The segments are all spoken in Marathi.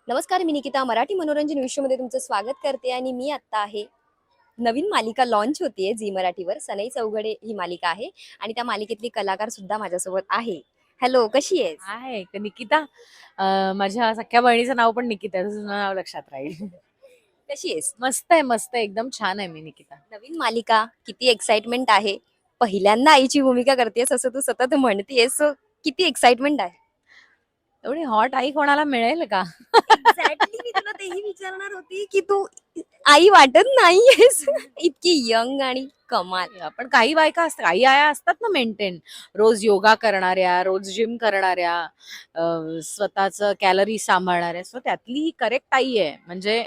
नमस्कार, मी निकिता मराठी मनोरंजन विश्वमध्ये तुमचं स्वागत करते आणि मी आत्ता आहे. नवीन मालिका लॉन्च होतीये झी मराठीवर. सनई चौघडे ही मालिका आहे आणि त्या मालिकेतली कलाकार सुद्धा माझ्यासोबत आहे. हॅलो, कशी आहेस? आहे एक निकिता. माझ्या सख्या बहिणीचं नाव पण निकिता आहे, तुझं नाव लक्षात राहील. कशी आहेस? मस्त आहे, मस्त आहे, एकदम छान आहे मी निकिता. नवीन मालिका किती एक्साइटमेंट आहे. पहिल्यांदा आईची भूमिका करतेस असं तू सतत म्हणतेस. किती एक्साइटमेंट आहे. एवढी हॉट आई कोणाला मिळेल का? एक्झॅक्टली मी तुला तेही विचारणार होती की तू आई वाटत नाहीयेस. इतकी यंग आणि कमाल. पण काही बायका असतात, काही आया असतात ना मेंटेन, रोज योगा करणाऱ्या, रोज जिम करणाऱ्या, स्वतःचं कॅलरी सांभाळणाऱ्या. सो त्यातली ही करेक्ट आई आहे. म्हणजे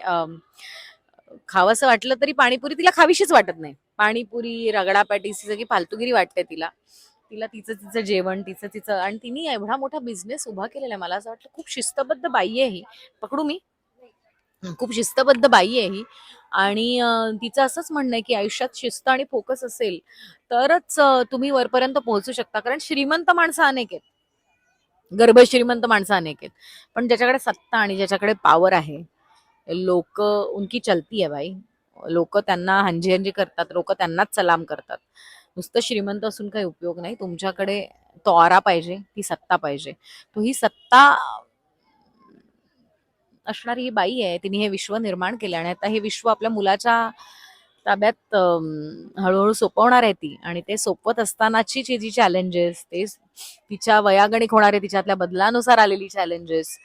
खावंसं वाटलं तरी पाणीपुरी तिला खावीशीच वाटत नाही. पाणीपुरी, रगडा पॅटीस सगळी फालतूगिरी वाटते तिला. तिला तिचं तिचं जेवण, तिचं तिचं, आणि तिने एवढा मोठा बिझनेस उभा केलेला आहे. मला असं वाटतं खूप शिस्तबद्ध बाई आहे ही. पकडू मी? खूप शिस्तबद्ध बाई आहे ही. आणि तिचं असंच म्हणणं आहे की आयुष्यात शिस्त आणि फोकस असेल तरच तुम्ही वरपर्यंत पोहोचू शकता. कारण श्रीमंत माणसं अनेक आहेत, गर्भ श्रीमंत माणसं अनेक आहेत, पण ज्याच्याकडे सत्ता आणि ज्याच्याकडे पॉवर आहे, लोक उनकी चलती आहे भाई. लोक त्यांना हंजी हंजी करतात, लोक त्यांनाच सलाम करतात. नुसतं श्रीमंत असून काही उपयोग नाही. तुमच्याकडे तो ऑरा पाहिजे, ती सत्ता पाहिजे. तो ही सत्ता असणारी ही बाई आहे. तिने हे विश्व निर्माण केलं आणि आता हे विश्व आपल्या मुलाच्या ताब्यात हळूहळू सोपवणार आहे ती. आणि ते सोपवत असतानाची जी चॅलेंजेस, ते तिच्या वयागणिक होणारे, तिच्यातल्या बदलानुसार आलेली चॅलेंजेस,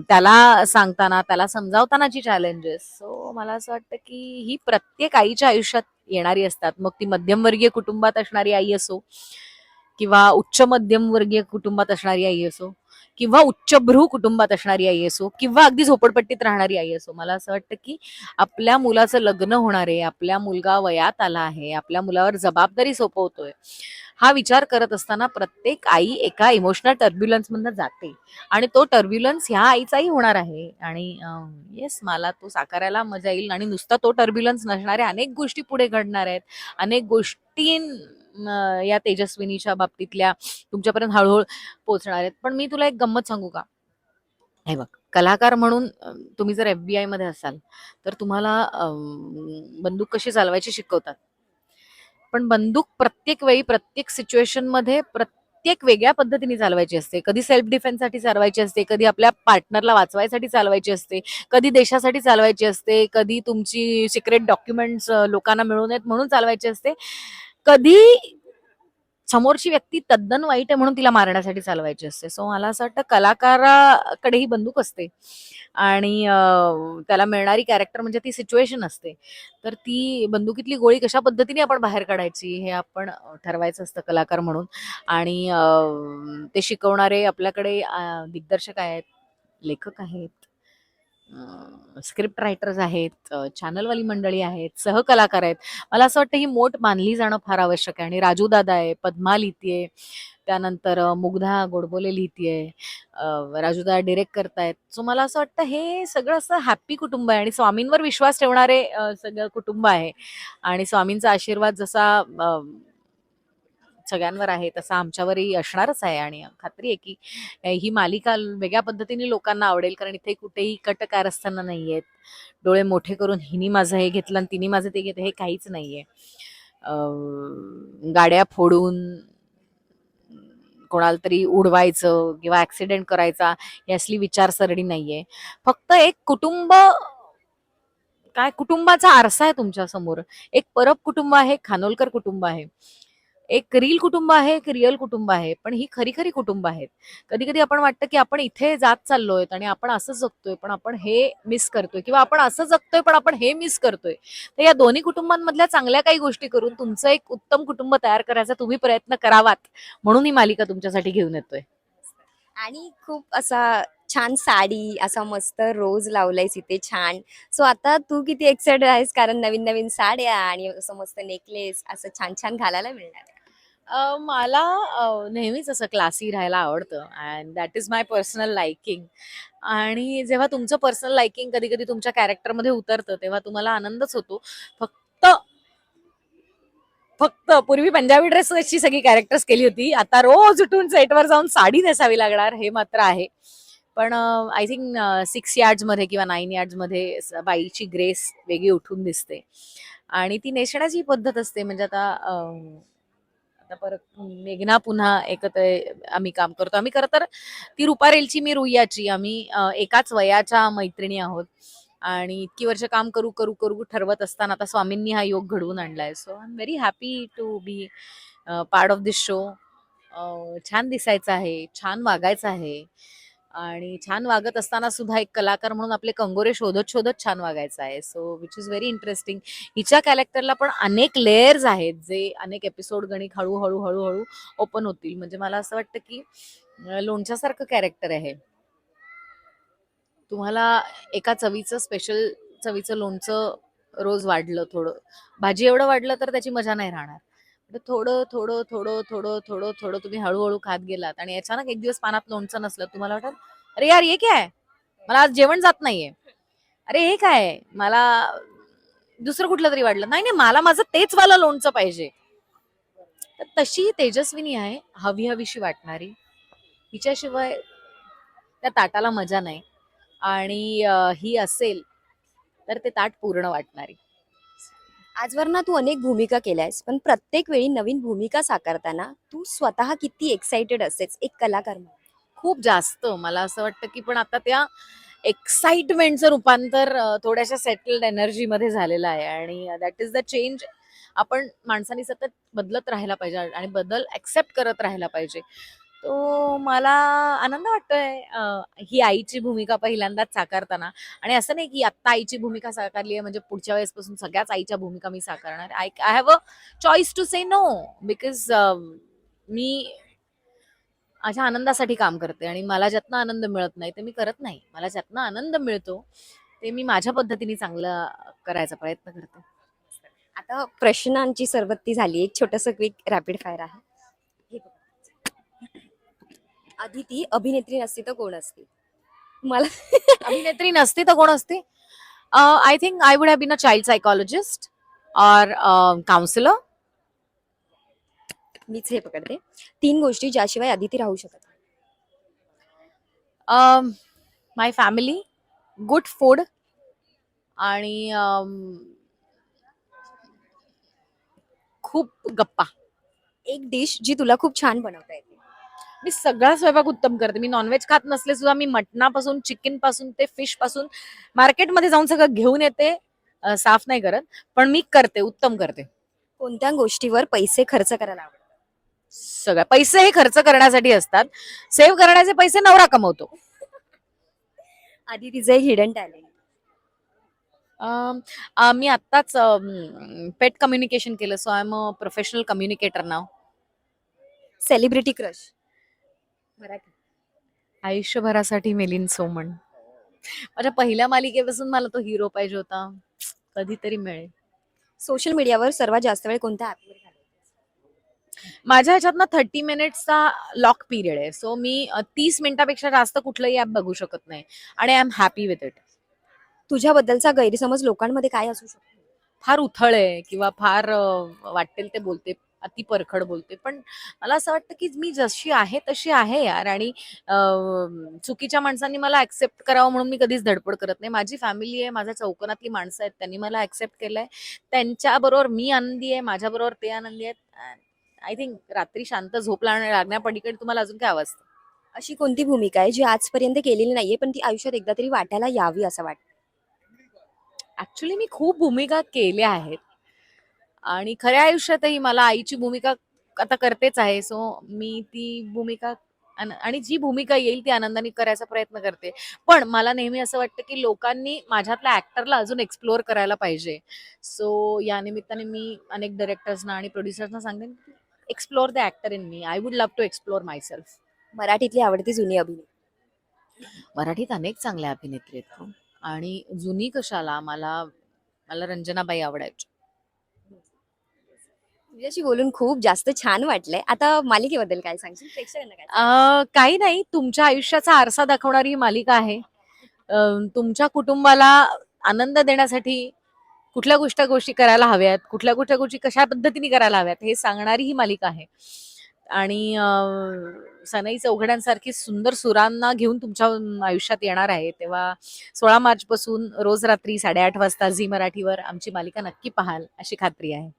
त्याला सांगताना, त्याला समजावतानाची चॅलेंजेस. सो मला असं वाटतं की ही प्रत्येक आईच्या आयुष्यात येणारी असतात. मग ती मध्यमवर्गीय कुटुंबात असणारी आई असो, किंवा उच्च मध्यमवर्गीय कुटुंबात असणारी आई असो, किंवा उच्चभ्रू कुटुंबात असणारी आई असो, किंवा अगदी झोपडपट्टीत राहणारी आई असो. मला असं वाटतं की आपल्या मुलाचं लग्न होणार आहे, आपल्या मुलगा वयात आला आहे, आपल्या मुलावर जबाबदारी सोपवतोय, हा विचार करत असताना प्रत्येक आई एका इमोशनल टर्ब्युलन्स मधनं जाते. आणि तो टर्ब्युलन्स ह्या आईचाही होणार आहे. आणि येस, मला तो साकारायला मजा येईल. आणि नुसता तो टर्ब्युलन्स नसणाऱ्या अनेक गोष्टी पुढे घडणार आहेत. अनेक गोष्टी या तेजस्विनीच्या बाबतीतल्या तुमच्यापर्यंत हळूहळू पोहोचणार आहेत. पण मी तुला एक गंमत सांगू का? हे बघ, कलाकार म्हणून तुम्ही जर FBI मध्ये असाल तर तुम्हाला बंदूक कशी चालवायची शिकवतात. पण बंदूक प्रत्येक वेळी, प्रत्येक सिच्युएशन मध्ये प्रत्येक वेगळ्या पद्धतीने चालवायची असते. कधी सेल्फ डिफेन्ससाठी चालवायची असते, कधी आपल्या पार्टनरला वाचवायसाठी चालवायची असते, कधी देशासाठी चालवायची असते, कधी तुमची सिक्रेट डॉक्युमेंट्स लोकांना मिळू नयेत म्हणून चालवायची असते, कधी समोरची व्यक्ती तद्दन वाईट आहे म्हणून तिला मारण्यासाठी चालवायची असते. सो मला असं वाटतं कलाकाराकडे ही बंदूक असते. आणि त्याला मिळणारी कॅरेक्टर म्हणजे ती सिच्युएशन असते. तर ती बंदुकीतली गोळी कशा पद्धतीने आपण बाहेर काढायची हे आपण ठरवायचं असतं कलाकार म्हणून. आणि ते शिकवणारे आपल्याकडे दिग्दर्शक आहेत, लेखक आहेत, स्क्रिप्ट रायटर्स आहेत, चॅनलवाली मंडळी आहेत, सहकलाकार आहेत. मला असं वाटतं ही मोठ बांधली जाणं फार आवश्यक आहे. आणि राजू दादा आहे, पद्मा लिहितीये, त्यानंतर मुग्धा गोडबोले लिहितीये, राजूदा डिरेक्ट करतायत. सो मला असं वाटतं हे सगळं असं हॅपी कुटुंब आहे आणि स्वामींवर विश्वास ठेवणारे सगळं कुटुंब आहे. आणि स्वामींचा आशीर्वाद जसा सगळ्यांवर आहे तसा आमच्यावरही असणारच आहे. आणि खात्री आहे की ही मालिका वेगळ्या पद्धतीने लोकांना आवडेल. कारण इथे कुठेही कट कारस्थानं नाहीयेत. डोळे मोठे करून हिनी माझं हे घेतलं आणि तिने माझं ते घेतलं, हे काहीच नाहीये. गाड्या फोडून कोणाला तरी उडवायचं किंवा ऍक्सिडेंट करायचा ही असली विचारसरणी नाहीये. फक्त एक कुटुंब, काय कुटुंबाचा आरसा आहे तुमच्या समोर. एक परब कुटुंब आहे, खानोलकर कुटुंब आहे, एक रील कुटुंब आहे, एक रिअल कुटुंब आहे. पण ही खरी खरी कुटुंब आहेत. कधी कधी आपण वाटतं की आपण इथे जात चाललोय आणि आपण असं जगतोय पण आपण हे मिस करतोय, किंवा आपण असं जगतोय पण आपण हे मिस करतोय. तर या दोन्ही कुटुंबांमधल्या चांगल्या काही गोष्टी करून तुमचं एक उत्तम कुटुंब तयार करायचा तुम्ही प्रयत्न करावात, म्हणून ही मालिका तुमच्यासाठी घेऊन येतोय. आणि खूप असा छान साडी, असा मस्त रोज लावलायस इथे छान. सो आता तू किती एक्साइटेड आहेस कारण नवीन नवीन साड्या आणि असं मस्त नेकलेस असं छान छान घालायला मिळणार आहे. मला नेहमीच असं क्लासी राहायला आवडतं, and that is my personal liking. आणि जेव्हा तुमचं पर्सनल लाइकिंग कधी कधी तुमच्या कॅरेक्टरमध्ये उतरतं तेव्हा तुम्हाला आनंदच होतो. फक्त फक्त पूर्वी पंजाबी ड्रेसची सगळी कॅरेक्टर्स केली होती, आता रोज उठून सेटवर जाऊन साडी नेसावी लागणार, हे मात्र आहे. पण आय थिंक 6 यार्ड्समध्ये किंवा 9 यार्ड्समध्ये बाईची ग्रेस वेगळी उठून दिसते आणि ती नेसण्याची पद्धत असते. म्हणजे आता परत मेघना पुन्हा एकत्र आम्ही काम करतो. आम्ही खरं तर ती रुपारेलची, मी रुईयाची. आम्ही एकाच वयाच्या मैत्रिणी आहोत आणि इतकी वर्ष काम करू करू करू ठरवत असताना आता स्वामींनी हा योग घडवून आणलाय. So I am very happy to be part of this show. छान दिसायचं आहे, छान वागायचं आहे आणि छान वागत असताना सुद्धा एक कलाकार म्हणून आपले कंगोरे शोधत शोधत छान वागायचं आहे. So which is very interesting. हिच्या कॅरेक्टरला पण अनेक लेयर्स आहेत, जे अनेक एपिसोड गणिक हळूहळू हळूहळू ओपन होतील. म्हणजे मला असं वाटतं की लोणच्यासारखं कॅरेक्टर आहे. तुम्हाला एका चवीचं स्पेशल चवीचं लोणचं रोज वाढलं, थोडं भाजी एवढं वाढलं तर त्याची मजा नाही राहणार. तर थोडं थोडं थोडं थोडं थोडं थोडं तुम्ही हळूहळू खात गेलात आणि अचानक एक दिवस पानात लोणचं नसलं, तुम्हाला वाटत अरे यार हे काय आहे? मला आज जेवण जात नाहीये. अरे हे काय आहे? मला दुसरं कुठलं तरी वाटलं. नाही नाही, मला माझं तेच वाला लोणचं पाहिजे. तर तशी ही तेजस्विनी आहे, हवी हवीशी वाटणारी. हिच्याशिवाय त्या ताटाला मजा नाही आणि ही असेल तर ते ताट पूर्ण वाटणारी. आजवर ना तू अनेक भूमिका केल्यास, पण प्रत्येक वेळी नवीन भूमिका साकारताना तू स्वतः किती एक्साइटेड असेस एक कलाकार म्हणून? खूप जास्त मला असं वाटतं की पण आता त्या एक्साइटमेंटचं रूपांतर थोड्याशा सेटल्ड एनर्जी मध्ये झालेलं आहे आणि दॅट इज द चेंज. आपण माणसांनी सतत बदलत राहायला पाहिजे आणि बदल ऍक्सेप्ट करत राहायला पाहिजे. तो मला आनंद वाटतोय ही आईची भूमिका पहिल्यांदाच साकारताना. आणि असं नाही की आत्ता आईची भूमिका साकारली आहे म्हणजे पुढच्या वेळेसपासून सगळ्याच आईच्या भूमिका मी साकारणार. I have a choice to say no, because मी माझ्या आनंदासाठी काम करते आणि मला ज्यातनं आनंद मिळत नाही ते मी करत नाही. मला ज्यातनं आनंद मिळतो ते मी माझ्या पद्धतीने चांगलं करायचा प्रयत्न करते. आता प्रश्नांची सरबत्ती झाली, एक छोटस क्विक रॅपिड फायर आहे. हे बघ. अदिती अभिनेत्री नसती तर कोण असती? मला अभिनेत्री नसती तर कोण असते? I think I would have been a child psychologist और काउन्सिलर. मीच हे पकडते. 3 गोष्टी ज्याशिवाय अदिती राहू शकत नाही. माय फॅमिली, गुड फूड आणि खूप गप्पा. एक डिश जी तुला खूप छान बनवता येते. मी सगळा स्वयंपाक उत्तम करते. मी नॉनव्हेज खात नसले सुद्धा मी मटणापासून, चिकन पासून ते फिश पासून मार्केटमध्ये जाऊन सगळं घेऊन येते. साफ नाही करत, पण मी करते, उत्तम करते. कोणत्या गोष्टीवर पैसे खर्च करायला आवडतात? सगळ्या पैसे हे खर्च करण्यासाठी असतात. सेव्ह करण्याचे पैसे नवरा कमवतो. अदितीचं एक हिडन टॅलेंट. मी आत्ताच पेट कम्युनिकेशन केलं. So I am a professional communicator नाव. Celebrity crush. मराठी. आयुष्यभरासाठी मिलिंद सोमण. माझ्या पहिल्या मालिकेपासून मला तो हिरो पाहिजे होता. कधीतरी मिळेल. सोशल मीडियावर सर्वात जास्त वेळ कोणत्या ऍपवर घालवतेस? माझ्या ह्याच्यातनं 30 मिनिट्सचा लॉक पिरियड आहे. सो मी 30 मिनिटापेक्षा जास्त कुठलंही ऍप बघू शकत नाही आणि I am happy with it. तुझ्याबद्दलचा गैरसमज लोकांमध्ये काय असू शकतो? फार उथळ आहे किंवा फार वाटेल ते बोलते, अति परखड बोलते. पण मला असं वाटतं की मी जशी आहे तशी आहे यार. आणि चुकीच्या माणसांनी मला ऍक्सेप्ट करावं म्हणून मी कधीच धडपड करत नाही. माझी फॅमिली आहे, माझ्या चौकोनातली माणसं आहेत, त्यांनी मला ऍक्सेप्ट केलंय. त्यांच्याबरोबर मी आनंदी आहे, माझ्याबरोबर ते आनंदी आहेत. आय थिंक रात्री शांत झोप लागण्यापलीकडे तुम्हाला अजून काय हवं असतं? अशी कोणती भूमिका आहे जी आजपर्यंत केलेली नाहीये पण ती आयुष्यात एकदा तरी वाटायला यावी असं वाटतं? ऍक्च्युली मी खूप भूमिका केल्या आहेत आणि खऱ्या आयुष्यातही मला आईची भूमिका आता करतेच आहे. सो मी ती भूमिका आणि जी भूमिका येईल ती आनंदाने करायचा प्रयत्न करते. पण मला नेहमी असं वाटतं की लोकांनी माझ्यातल्या ऍक्टरला अजून एक्सप्लोअर करायला पाहिजे. सो या निमित्ताने मी अनेक डायरेक्टर्सना आणि प्रोड्युसर्सना सांगेन, explore the actor in me. I would love to explore myself. मराठीतली आवडती जुनी अभिनेत्री? मराठीत अनेक चांगल्या अभिनेत्री आहेत हो. आणि जुनी कशाला, मला मला रंजनाबाई आवडायची. तुझ्याशी बोलून खूप जास्त छान वाटलंय. आता मालिकेबद्दल काय सांगशील? प्रेक्षकांना काय? काही नाही, तुमच्या आयुष्याचा आरसा दाखवणारी ही मालिका आहे. तुमच्या कुटुंबाला आनंद देण्यासाठी कुठल्या गोष्टी करायला हव्यात, कुठल्या गोष्टी कशा पद्धतीने करायला हव्यात हे सांगणारी ही मालिका आहे. आणि सनई चौघड्यांसारखी सुंदर सुरांना घेऊन तुमच्या आयुष्यात येणार आहे. तेव्हा 16 मार्च पासून रोज रात्री 8:30 वाजता झी मराठीवर आमची मालिका नक्की पाहाल अशी खात्री आहे.